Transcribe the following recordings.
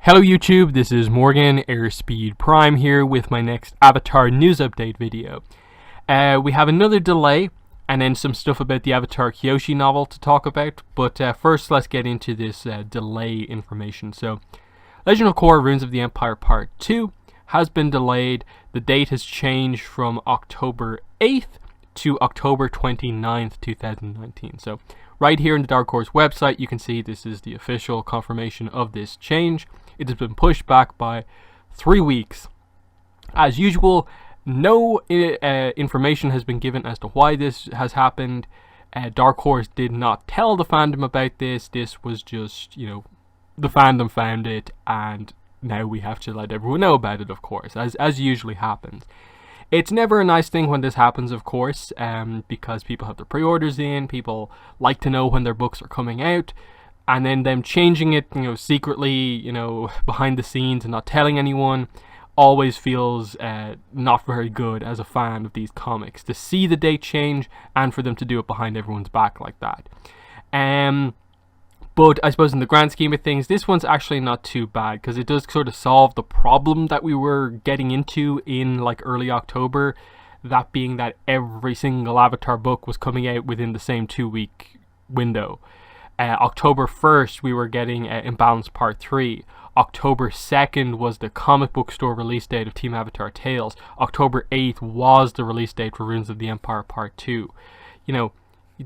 Hello YouTube, this is Morgan, Airspeed Prime here with my next Avatar news update video. We have another delay and then some stuff about the Avatar Kyoshi novel to talk about, but first let's get into this delay information. So, Legend of Korra Ruins of the Empire Part 2 has been delayed. The date has changed from October 8th to October 29th, 2019. So, right here in the Dark Horse website, you can see this is the official confirmation of this change. It has been pushed back by 3 weeks. As usual, no information has been given as to why this has happened. Dark Horse did not tell the fandom about this. This was just, the fandom found it, and now we have to let everyone know about it, of course, as usually happens. It's never a nice thing when this happens, of course, because people have their pre-orders in, people like to know when their books are coming out, and then them changing it, secretly, behind the scenes and not telling anyone, always feels not very good as a fan of these comics, to see the date change and for them to do it behind everyone's back like that. But I suppose in the grand scheme of things, this one's actually not too bad, because it does sort of solve the problem that we were getting into in early October, that being that every single Avatar book was coming out within the same 2-week window. October 1st, we were getting Imbalance Part 3. October 2nd was the comic book store release date of Team Avatar Tales. October 8th was the release date for Ruins of the Empire Part 2.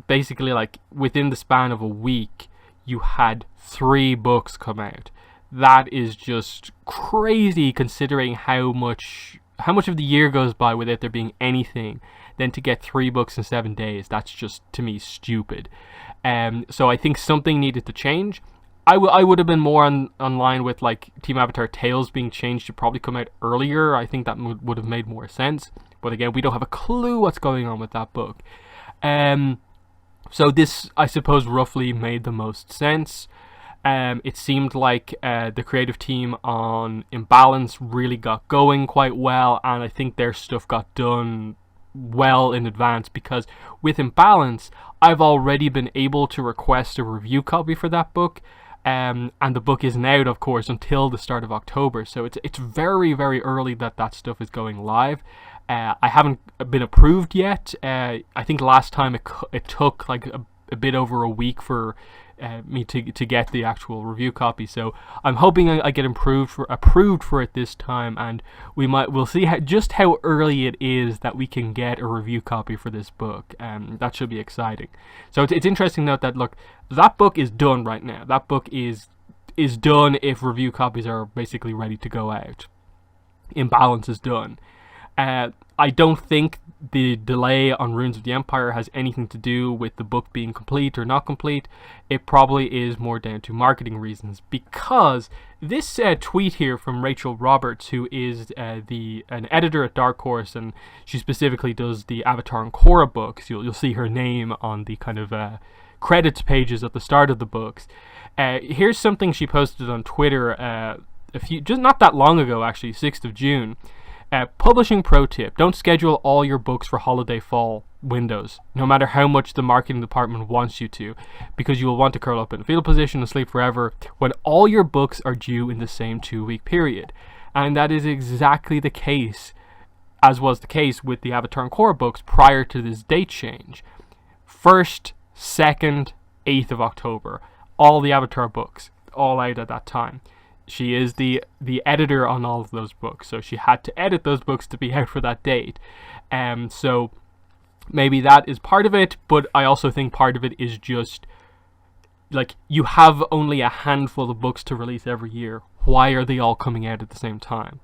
Basically, within the span of a week, you had 3 books come out. That is just crazy, considering how much of the year goes by without there being anything. Then to get 3 books in 7 days, that's just, to me, stupid. So I think something needed to change. I would have been more on line with Team Avatar Tales being changed to probably come out earlier. I think that would have made more sense. But again, we don't have a clue what's going on with that book. So this, I suppose, roughly made the most sense. It seemed like the creative team on Imbalance really got going quite well, and I think their stuff got done well in advance, because with Imbalance, I've already been able to request a review copy for that book, and the book isn't out, of course, until the start of October, so it's very, very early that stuff is going live. I haven't been approved yet. I think last time it took a bit over a week for me to get the actual review copy, so I'm hoping I get approved for it this time, and we'll see just how early it is that we can get a review copy for this book. That should be exciting. So it's interesting to note that, look, that book is done right now. That book is done if review copies are basically ready to go out. Imbalance is done. I don't think the delay on Ruins of the Empire has anything to do with the book being complete or not complete. It probably is more down to marketing reasons, because this tweet here from Rachel Roberts, who is an editor at Dark Horse, and she specifically does the Avatar and Korra books. You'll see her name on the kind of credits pages at the start of the books. Here's something she posted on Twitter just not that long ago, actually, 6th of June. Publishing pro tip: don't schedule all your books for holiday fall windows, no matter how much the marketing department wants you to, because you will want to curl up in a fetal position and sleep forever when all your books are due in the same 2-week period. And that is exactly the case, as was the case with the Avatar and Korra books prior to this date change. 1st, 2nd, 8th of October, all the Avatar books, all out at that time. She is the editor on all of those books, so she had to edit those books to be out for that date. So maybe that is part of it, but I also think part of it is just, you have only a handful of books to release every year. Why are they all coming out at the same time?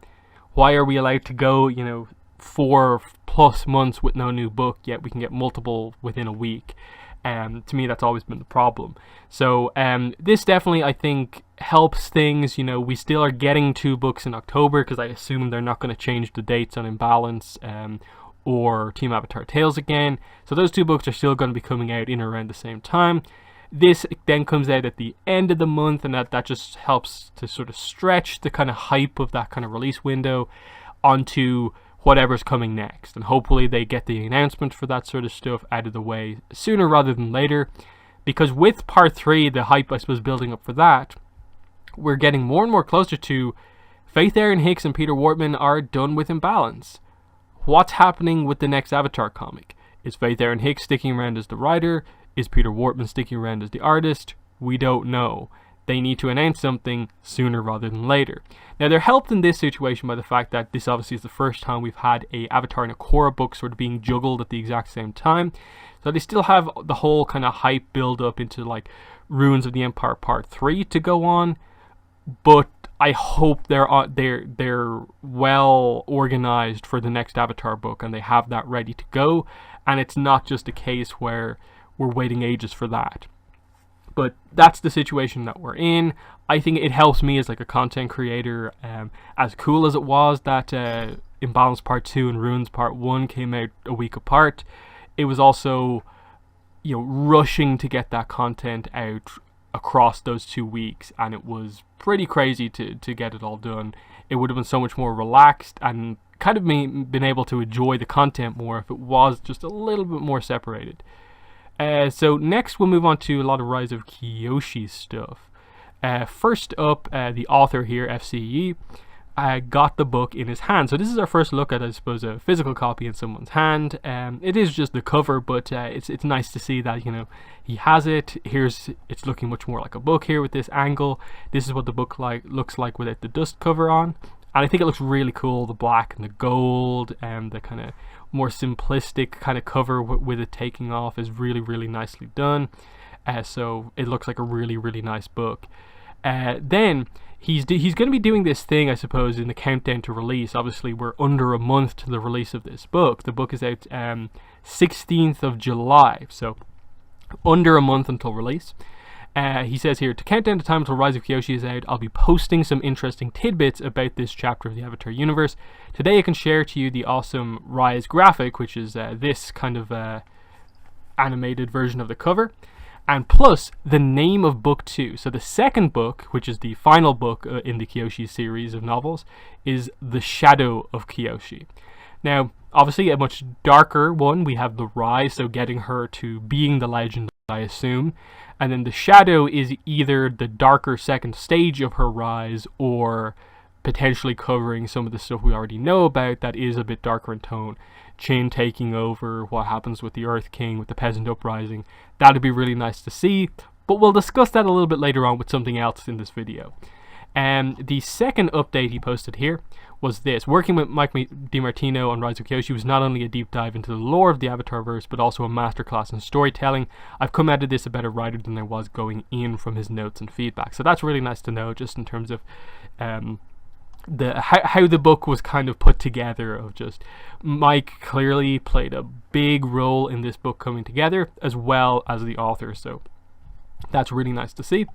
Why are we allowed to go, 4+ months with no new book, yet we can get multiple within a week? To me, that's always been the problem. So this definitely, I think, helps things. We still are getting 2 books in October, because I assume they're not going to change the dates on Imbalance or Team Avatar Tales again. So those 2 books are still going to be coming out in around the same time. This then comes out at the end of the month, and that just helps to sort of stretch the kind of hype of that kind of release window onto whatever's coming next, and hopefully they get the announcement for that sort of stuff out of the way sooner rather than later, because with Part 3, the hype, I suppose, building up for that we're getting more and more closer to Faith Aaron Hicks and Peter Wortman are done with Imbalance. What's happening with the next Avatar comic? Is Faith Aaron Hicks sticking around as the writer? Is Peter Wortman sticking around as the artist? We don't know. They need to announce something sooner rather than later. Now, they're helped in this situation by the fact that this obviously is the first time we've had a Avatar and a Korra book sort of being juggled at the exact same time. So they still have the whole kind of hype build up into like Ruins of the Empire Part 3 to go on. But I hope they're well organized for the next Avatar book and they have that ready to go. And it's not just a case where we're waiting ages for that. But that's the situation that we're in. I think it helps me as like a content creator. As cool as it was that Imbalance Part 2 and Ruins Part 1 came out a week apart, it was also, you know, rushing to get that content out across those 2 weeks, and it was pretty crazy to get it all done. It would have been so much more relaxed and kind of been able to enjoy the content more if it was just a little bit more separated. So next we'll move on to a lot of Rise of Kyoshi stuff. First up, the author here, FCE, got the book in his hand. So this is our first look at, I suppose, a physical copy in someone's hand. It is just the cover, but it's nice to see that, you know, he has it. It's looking much more like a book here with this angle. This is what the book looks like without the dust cover on. And I think it looks really cool, the black and the gold, and the kind of more simplistic kind of cover with it taking off is really, really nicely done. So it looks like a really, really nice book. Then he's going to be doing this thing, I suppose, in the countdown to release. Obviously, we're under a month to the release of this book. The book is out 16th of July, so under a month until release. He says here, to count down the time until Rise of Kyoshi is out, I'll be posting some interesting tidbits about this chapter of the Avatar universe. Today I can share to you the awesome Rise graphic, which is this kind of animated version of the cover, and plus the name of book 2. So the second book, which is the final book in the Kyoshi series of novels, is The Shadow of Kyoshi. Now, obviously a much darker one. We have the Rise, so getting her to being the legend, I assume. And then the Shadow is either the darker second stage of her rise or potentially covering some of the stuff we already know about that is a bit darker in tone. Chin taking over, what happens with the Earth King, with the Peasant Uprising. That'd be really nice to see, but we'll discuss that a little bit later on with something else in this video. The second update he posted here was this. Working with Mike DiMartino on Rise of Kyoshi was not only a deep dive into the lore of the Avatarverse, but also a masterclass in storytelling. I've come out of this a better writer than I was going in from his notes and feedback. So that's really nice to know, just in terms of how the book was kind of put together. Of just Mike clearly played a big role in this book coming together, as well as the author. So that's really nice to see.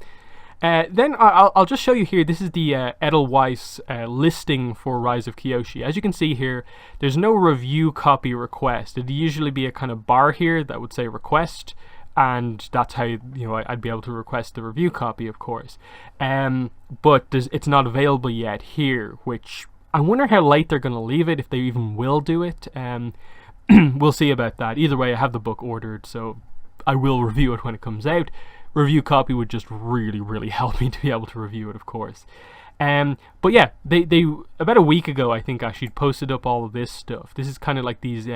Then I'll just show you here, this is the Edelweiss listing for Rise of Kyoshi. As you can see here, there's no review copy request. It'd usually be a kind of bar here that would say request, and that's how, you know, I'd be able to request the review copy, of course. But it's not available yet here, which I wonder how late they're going to leave it, if they even will do it. We'll see about that. Either way, I have the book ordered, so I will review it when it comes out. Review copy would just really, really help me to be able to review it, of course. But yeah, they about a week ago, I think, actually posted up all of this stuff. This is kind of like these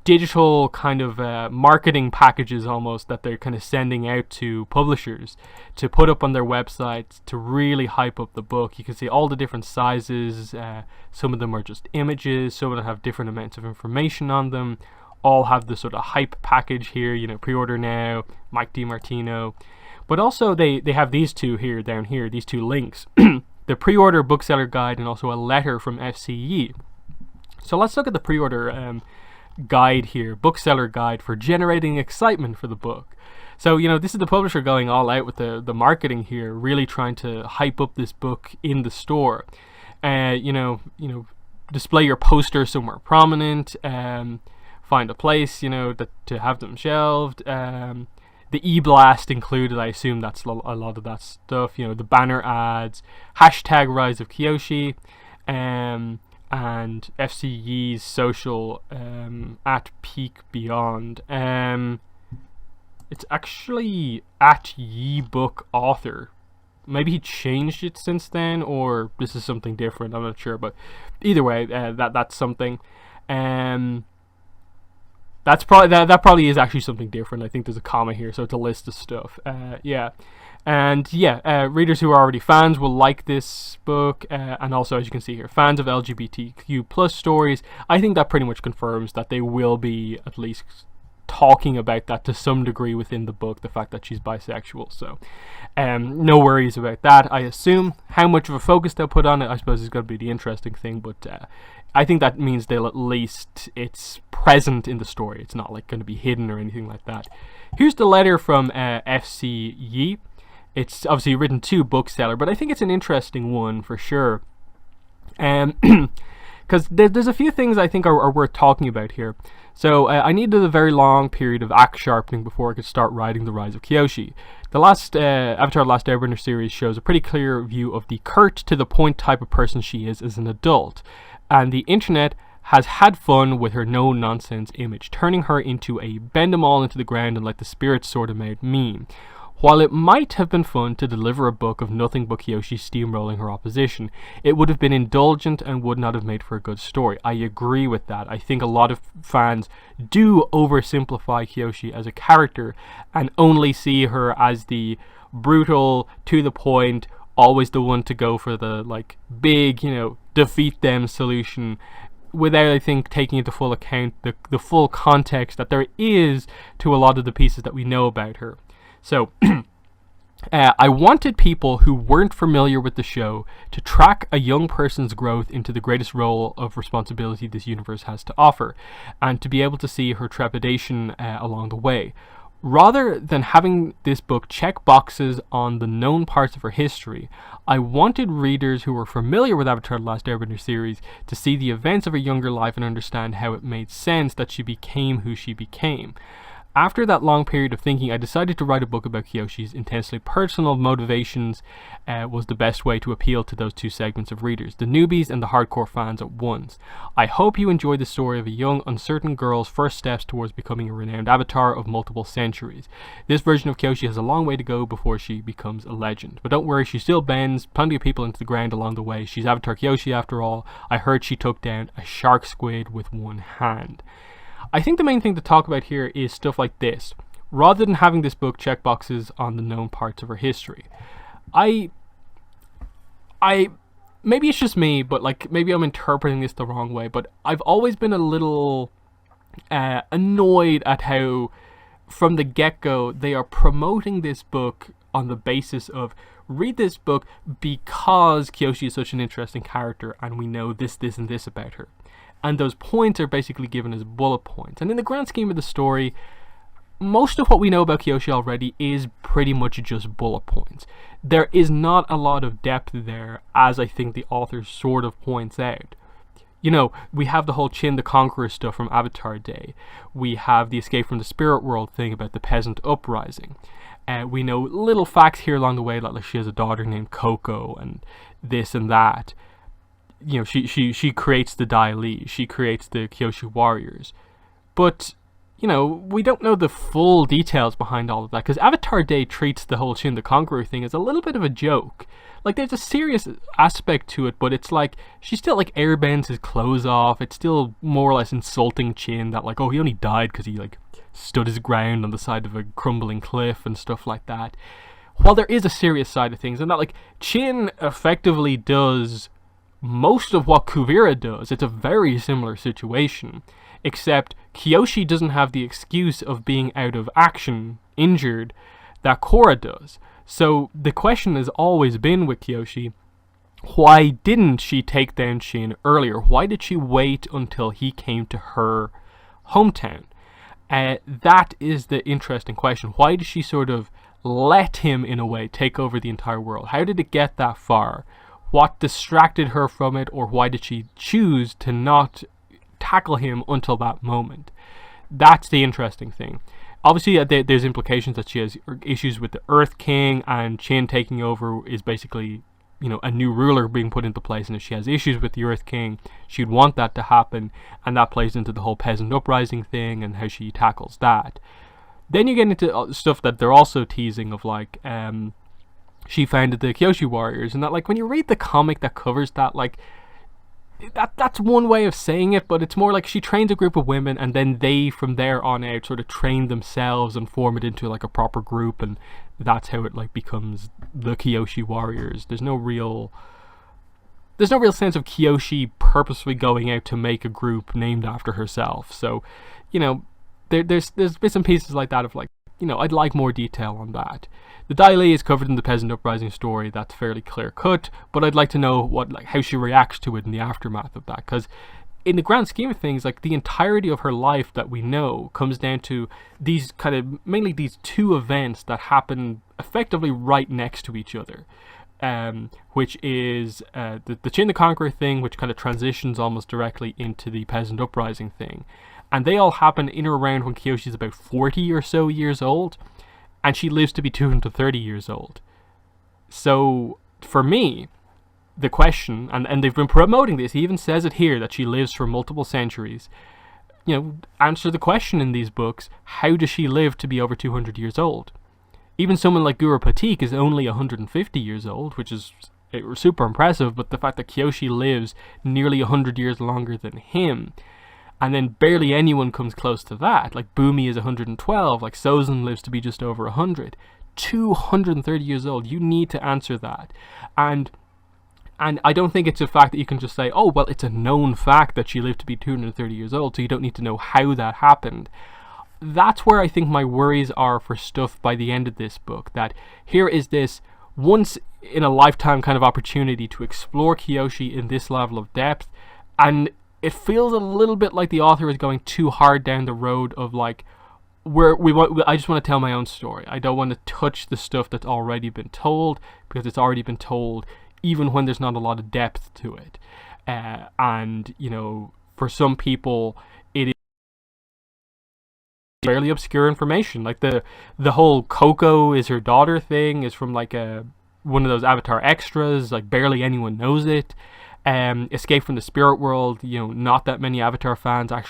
digital kind of marketing packages almost that they're kind of sending out to publishers to put up on their websites to really hype up the book. You can see all the different sizes. Some of them are just images. Some of them have different amounts of information on them. All have the sort of hype package here, you know, pre-order now, Mike DiMartino. But also they have these two here, down here, these two links. The pre-order bookseller guide and also a letter from FCE. So let's look at the pre-order guide here, bookseller guide for generating excitement for the book. So, you know, this is the publisher going all out with the marketing here, really trying to hype up this book in the store. You know, display your poster somewhere prominent, find a place, you know, to have them shelved. The e-blast included, I assume that's a lot of that stuff. You know, the banner ads, hashtag Rise of Kyoshi, and FCE's social at Peak Beyond. It's actually at YeBook Author maybe he changed it since then, or this is something different. I'm not sure, but either way, that's something. That's probably that probably is actually something different. I think there's a comma here, so it's a list of stuff. Readers who are already fans will like this book, and also, as you can see here, fans of LGBTQ plus stories. I think that pretty much confirms that they will be at least talking about that to some degree within the book, the fact that she's bisexual. So no worries about that, I assume. How much of a focus they'll put on it, I suppose, is going to be the interesting thing, but I think that means they'll at least, it's present in the story. It's not like going to be hidden or anything like that. Here's the letter from FC Yi. It's obviously written to Bookseller, but I think it's an interesting one for sure. Because there's a few things I think are worth talking about here. So I needed a very long period of axe sharpening before I could start writing The Rise of Kyoshi. The last Avatar The Last Airbender series shows a pretty clear view of the curt to the point type of person she is as an adult. And the internet has had fun with her no-nonsense image, turning her into a bend 'em all into the ground and let the spirits sort 'em out meme. While it might have been fun to deliver a book of nothing but Kyoshi steamrolling her opposition, it would have been indulgent and would not have made for a good story. I agree with that. I think a lot of fans do oversimplify Kyoshi as a character and only see her as the brutal, to the point, always the one to go for the big, defeat them solution, without, I think, taking into full account the full context that there is to a lot of the pieces that we know about her. So, I wanted people who weren't familiar with the show to track a young person's growth into the greatest role of responsibility this universe has to offer, and to be able to see her trepidation along the way. Rather than having this book check boxes on the known parts of her history, I wanted readers who were familiar with Avatar The Last Airbender series to see the events of her younger life and understand how it made sense that she became who she became. After that long period of thinking, I decided to write a book about Kyoshi's intensely personal motivations. Was the best way to appeal to those two segments of readers, the newbies and the hardcore fans at once. I hope you enjoy the story of a young, uncertain girl's first steps towards becoming a renowned avatar of multiple centuries. This version of Kyoshi has a long way to go before she becomes a legend. But don't worry, she still bends plenty of people into the ground along the way. She's Avatar Kyoshi after all. I heard she took down a shark squid with one hand. I think the main thing to talk about here is stuff like this. Rather than having this book check boxes on the known parts of her history, I maybe it's just me, but maybe I'm interpreting this the wrong way, but I've always been a little annoyed at how from the get-go they are promoting this book on the basis of read this book because Kyoshi is such an interesting character and we know this, and this about her. And those points are basically given as bullet points. And in the grand scheme of the story, most of what we know about Kyoshi already is pretty much just bullet points. There is not a lot of depth there, as I think the author sort of points out. We have the whole Chin the Conqueror stuff from Avatar Day. We have the Escape from the Spirit World thing about the peasant uprising. We know little facts here along the way, like she has a daughter named Coco and this and that. She creates the Dai Li, she creates the Kyoshi warriors. But, we don't know the full details behind all of that, because Avatar Day treats the whole Chin the Conqueror thing as a little bit of a joke. There's a serious aspect to it, but it's she still, airbends his clothes off. It's still more or less insulting Chin that, he only died because he, stood his ground on the side of a crumbling cliff and stuff like that. While there is a serious side of things, and that, Chin effectively does most of what Kuvira does. It's a very similar situation, except Kyoshi doesn't have the excuse of being out of action, injured, that Korra does. So the question has always been with Kyoshi, why didn't she take down Shin earlier? Why did she wait until he came to her hometown? That is the interesting question. Why did she sort of let him, in a way, take over the entire world? How did it get that far? What distracted her from it, or why did she choose to not tackle him until that moment? That's the interesting thing. Obviously, there's implications that she has issues with the Earth King, and Chin taking over is basically, a new ruler being put into place, and if she has issues with the Earth King, she'd want that to happen, and that plays into the whole peasant uprising thing and how she tackles that. Then you get into stuff that they're also teasing of she founded the Kyoshi Warriors, and that, like, when you read the comic that covers that, like, that's one way of saying it, but it's more like she trains a group of women, and then they, from there on out, sort of train themselves and form it into, like, a proper group, and that's how it, like, becomes the Kyoshi Warriors. There's no real sense of Kyoshi purposefully going out to make a group named after herself. So, you know, there's bits and pieces like that of, like, you know, I'd like more detail on that. The Dai Li is covered in the Peasant Uprising story. That's fairly clear cut, but I'd like to know how she reacts to it in the aftermath of that, because in the grand scheme of things, like, the entirety of her life that we know comes down to these kind of mainly these two events that happen effectively right next to each other. Which is the Qin the Conqueror thing, which kind of transitions almost directly into the Peasant Uprising thing. And they all happen in or around when Kyoshi's about 40 or so years old, and she lives to be 230 years old. So, for me, the question, and they've been promoting this, he even says it here, that she lives for multiple centuries. You know, answer the question in these books, how does she live to be over 200 years old? Even someone like Guru Patik is only 150 years old, which is super impressive, but the fact that Kyoshi lives nearly 100 years longer than him, and then barely anyone comes close to that. Like, Bumi is 112, like, Sozin lives to be just over 100. 230 years old, you need to answer that. And I don't think it's a fact that you can just say, oh, well, it's a known fact that she lived to be 230 years old, so you don't need to know how that happened. That's where I think my worries are for stuff by the end of this book, that here is this once in a lifetime kind of opportunity to explore Kyoshi in this level of depth, and it feels a little bit like the author is going too hard down the road of, like, I just want to tell my own story. I don't want to touch the stuff that's already been told, because it's already been told, even when there's not a lot of depth to it. And, you know, for some people, it is fairly obscure information. Like, the whole Coco is her daughter thing is from, like, one of those Avatar extras. Like, barely anyone knows it. Escape from the Spirit World, you know, not that many Avatar fans have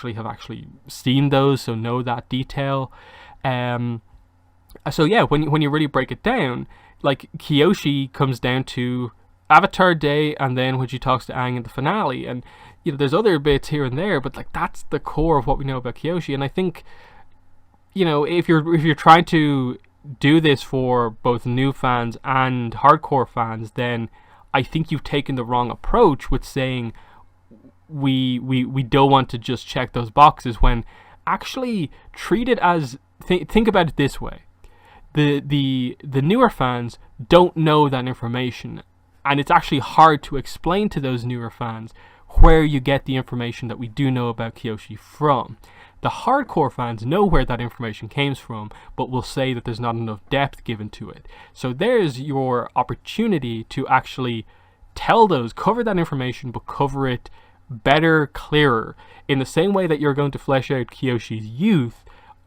seen those, so know that detail. So yeah, when you really break it down, like, Kyoshi comes down to Avatar Day, and then when she talks to Aang in the finale, and, you know, there's other bits here and there, but, like, that's the core of what we know about Kyoshi. And I think, you know, if you're trying to do this for both new fans and hardcore fans, then I think you've taken the wrong approach with saying we don't want to just check those boxes, when actually treat it as, think about it this way. The newer fans don't know that information, and it's actually hard to explain to those newer fans where you get the information that we do know about Kyoshi from. The hardcore fans know where that information came from, but will say that there's not enough depth given to it. So there's your opportunity to actually cover that information, but cover it better, clearer. In the same way that you're going to flesh out Kyoshi's youth,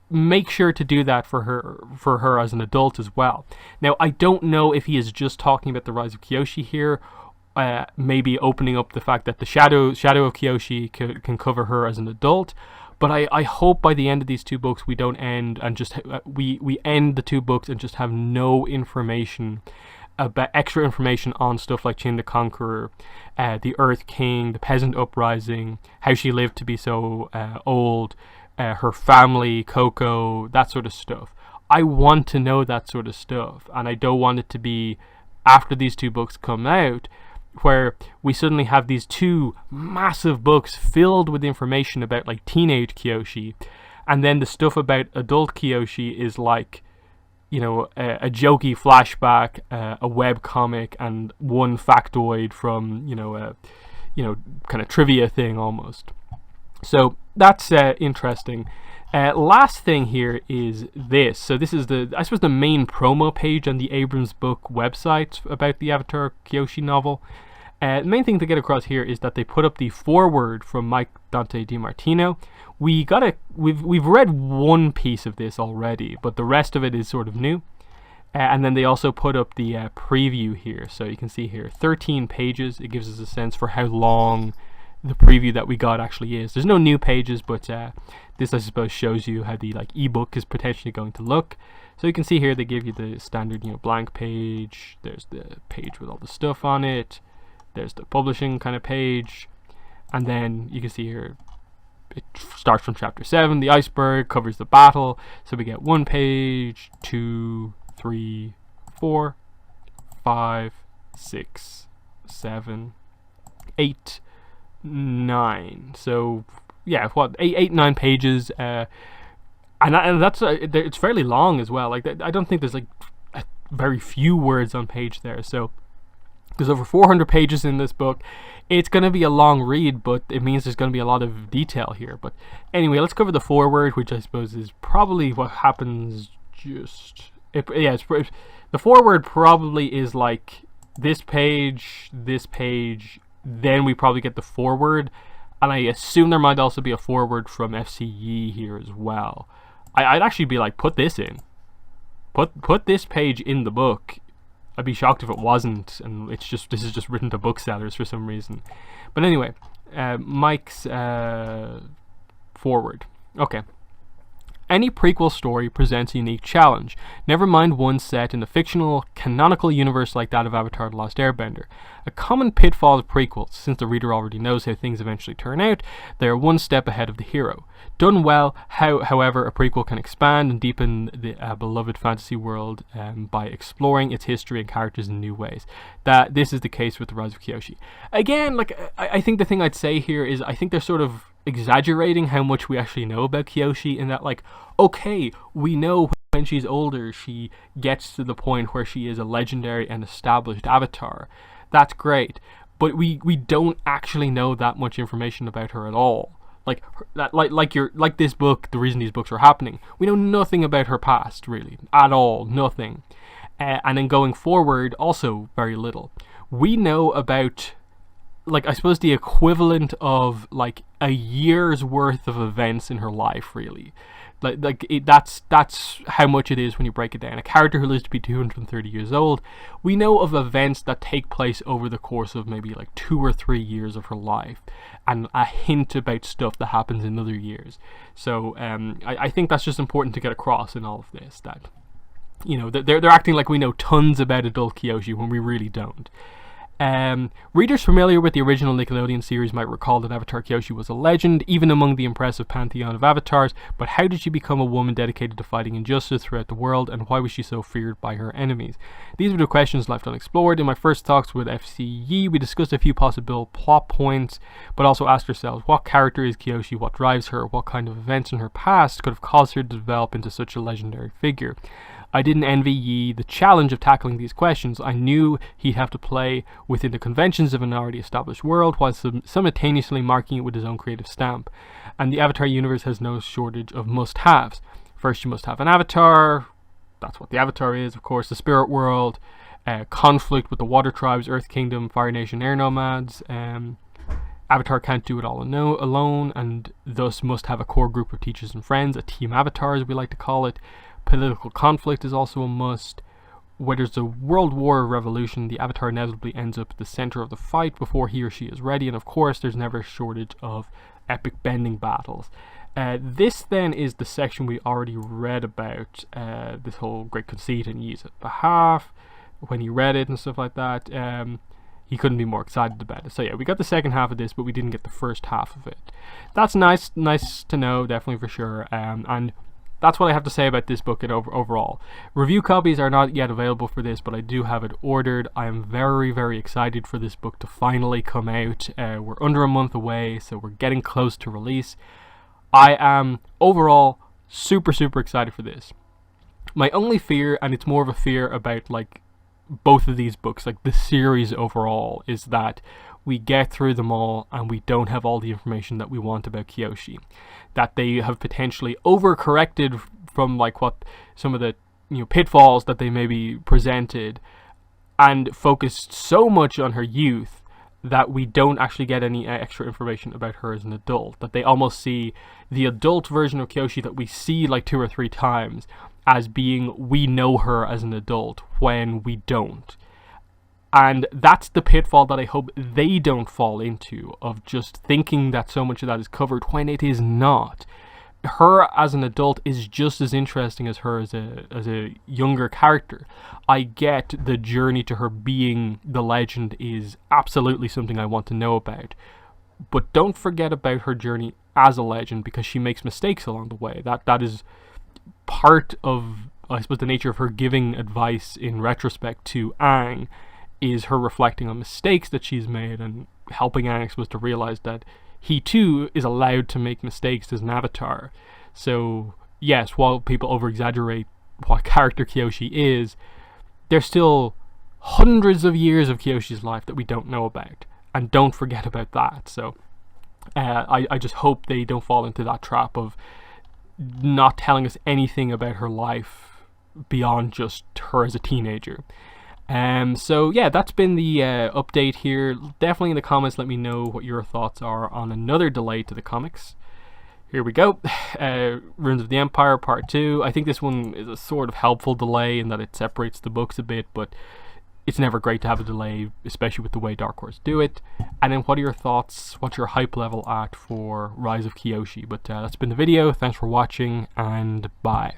make sure to do that for her as an adult as well. Now, I don't know if he is just talking about the Rise of Kyoshi here, maybe opening up the fact that the Shadow of Kyoshi can cover her as an adult. But I hope by the end of these two books we don't end and just we end the two books and just have no information about extra information on stuff like Qin the Conqueror, the Earth King, the Peasant Uprising, how she lived to be so old, her family, Coco, that sort of stuff. I want to know that sort of stuff, and I don't want it to be after these two books come out, where we suddenly have these two massive books filled with information about, like, teenage Kyoshi, and then the stuff about adult Kyoshi is like, you know, a jokey flashback, a web comic, and one factoid from, you know, kind of trivia thing almost. So that's interesting. Last thing here is this. So this is I suppose the main promo page on the Abrams book website about the Avatar Kyoshi novel. The main thing to get across here is that they put up the foreword from Mike Dante DiMartino. We've read one piece of this already, but the rest of it is sort of new. And then they also put up the preview here. So you can see here, 13 pages. It gives us a sense for how long the preview that we got actually is. There's no new pages, but this, I suppose, shows you how the, like, ebook is potentially going to look. So you can see here they give you the standard, blank page. There's the page with all the stuff on it. There's the publishing kind of page. And then you can see here it starts from chapter 7, the iceberg, covers the battle. So we get 1 page, 2, 3, 4, 5, 6, 7, 8, 9. So yeah, 9 pages, and that's it's fairly long as well. Like, I don't think there's like very few words on page there. So there's over 400 pages in this book. It's going to be a long read, but it means there's going to be a lot of detail here. But anyway, let's cover the foreword, which I suppose is probably what happens just... the foreword probably is like this page, then we probably get the foreword. And I assume there might also be a foreword from FCE here as well. I'd actually be like, put this in. Put this page in the book. I'd be shocked if it wasn't, and this is just written to booksellers for some reason. But anyway, Mike's foreword. Okay. Any prequel story presents a unique challenge, never mind one set in a fictional, canonical universe like that of Avatar: The Last Airbender. A common pitfall of prequels, since the reader already knows how things eventually turn out, they are one step ahead of the hero. Done well, however, a prequel can expand and deepen the beloved fantasy world by exploring its history and characters in new ways. This is the case with The Rise of Kyoshi. Again, I think the thing I'd say here is I think they're sort of exaggerating how much we actually know about Kyoshi, in that, like, okay, we know when she's older she gets to the point where she is a legendary and established avatar. That's great, but we don't actually know that much information about her at all. Like this book, the reason these books are happening, we know nothing about her past, really, at all, nothing. And then going forward, also very little. We know about, like, I suppose the equivalent of like a year's worth of events in her life, really. That's how much it is when you break it down. A character who lives to be 230 years old, we know of events that take place over the course of maybe like 2 or 3 years of her life, and a hint about stuff that happens in other years. So I think that's just important to get across in all of this, that they're acting like we know tons about adult Kyoshi when we really don't. Readers familiar with the original Nickelodeon series might recall that Avatar Kyoshi was a legend, even among the impressive pantheon of avatars, but how did she become a woman dedicated to fighting injustice throughout the world, and why was she so feared by her enemies? These were the questions left unexplored. In my first talks with FCE, we discussed a few possible plot points, but also asked ourselves, what character is Kyoshi, what drives her, what kind of events in her past could have caused her to develop into such a legendary figure? I didn't envy Yi the challenge of tackling these questions. I knew he'd have to play within the conventions of an already established world, while simultaneously marking it with his own creative stamp. And the Avatar universe has no shortage of must-haves. First, you must have an avatar. That's what the Avatar is, of course. The spirit world, conflict with the water tribes, Earth Kingdom, Fire Nation, air nomads. Avatar can't do it all alone, and thus must have a core group of teachers and friends, a team avatar as we like to call it. Political conflict is also a must. Where there's a world war or revolution, the Avatar inevitably ends up at the center of the fight before he or she is ready, and of course there's never a shortage of epic bending battles. This then is the section we already read about, this whole great conceit and Yi's behalf. When he read it and stuff like that, he couldn't be more excited about it. So yeah, we got the second half of this, but we didn't get the first half of it. That's nice to know, definitely, for sure. And that's what I have to say about this book overall. Review copies are not yet available for this, but I do have it ordered. I am very, very excited for this book to finally come out. We're under a month away, so we're getting close to release. I am overall super, super excited for this. My only fear, and it's more of a fear about like both of these books, like the series overall, is that we get through them all and we don't have all the information that we want about Kyoshi. That they have potentially overcorrected from like what some of the pitfalls that they maybe presented, and focused so much on her youth that we don't actually get any extra information about her as an adult. That they almost see the adult version of Kyoshi that we see like 2 or 3 times as being, we know her as an adult, when we don't. And that's the pitfall that I hope they don't fall into, of just thinking that so much of that is covered when it is not. her as an adult is just as interesting as her as a younger character. I get the journey to her being the legend is absolutely something I want to know about. But don't forget about her journey as a legend, because she makes mistakes along the way. That is part of, I suppose, the nature of her giving advice in retrospect to Aang, is her reflecting on mistakes that she's made and helping Aang, I suppose, to realize that he too is allowed to make mistakes as an avatar. So yes, while people over exaggerate what character Kyoshi is, there's still hundreds of years of Kyoshi's life that we don't know about, and don't forget about that. So I just hope they don't fall into that trap of not telling us anything about her life beyond just her as a teenager. So yeah, that's been the update here. Definitely in the comments let me know what your thoughts are on another delay to the comics. Here we go. Ruins of the Empire Part 2. I think this one is a sort of helpful delay in that it separates the books a bit, but it's never great to have a delay, especially with the way Dark Horse do it. And then what are your thoughts? What's your hype level at for Rise of Kyoshi? But that's been the video. Thanks for watching, and bye.